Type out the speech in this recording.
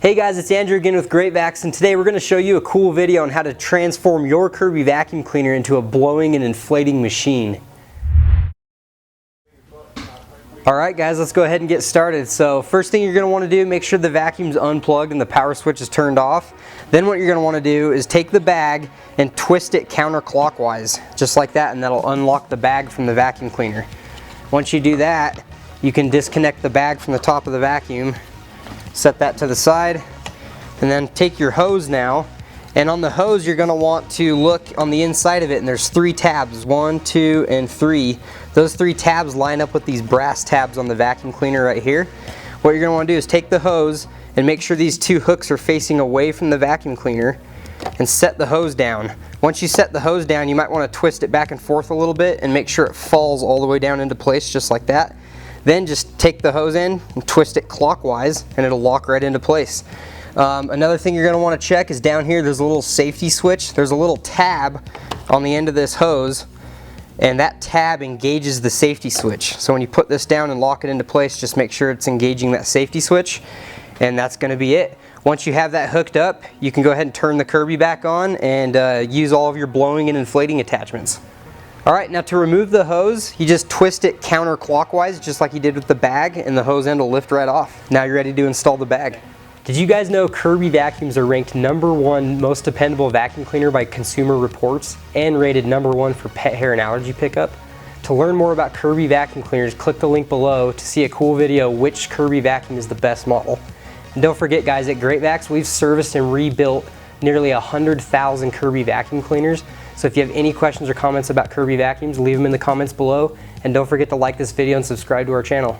Hey guys, it's Andrew again with Great Vacs, and today we're going to show you a cool video on how to transform your Kirby vacuum cleaner into a blowing and inflating machine. Alright guys, let's go ahead and get started. So first thing you're going to want to do, make sure the vacuum's unplugged and the power switch is turned off. Then what you're going to want to do is take the bag and twist it counterclockwise, just like that, and that'll unlock the bag from the vacuum cleaner. Once you do that, you can disconnect the bag from the top of the vacuum. Set that to the side, and then take your hose now, and on the hose you're going to want to look on the inside of it, and there's 3 tabs, 1, 2, and 3. Those 3 tabs line up with these brass tabs on the vacuum cleaner right here. What you're going to want to do is take the hose and make sure these 2 hooks are facing away from the vacuum cleaner and set the hose down. Once you set the hose down, you might want to twist it back and forth a little bit and make sure it falls all the way down into place just like that. Then just take the hose in and twist it clockwise and it'll lock right into place. Another thing you're going to want to check is down here there's a little safety switch. There's a little tab on the end of this hose, and that tab engages the safety switch. So when you put this down and lock it into place, just make sure it's engaging that safety switch, and that's going to be it. Once you have that hooked up, you can go ahead and turn the Kirby back on and use all of your blowing and inflating attachments. Alright, now to remove the hose, you just twist it counterclockwise just like you did with the bag, and the hose end will lift right off. Now you're ready to install the bag. Did you guys know Kirby vacuums are ranked #1 most dependable vacuum cleaner by Consumer Reports and rated #1 for pet hair and allergy pickup? To learn more about Kirby vacuum cleaners, click the link below to see a cool video which Kirby vacuum is the best model. And don't forget guys, at Great Vacs we've serviced and rebuilt nearly 100,000 Kirby vacuum cleaners. So if you have any questions or comments about Kirby vacuums, leave them in the comments below, and don't forget to like this video and subscribe to our channel.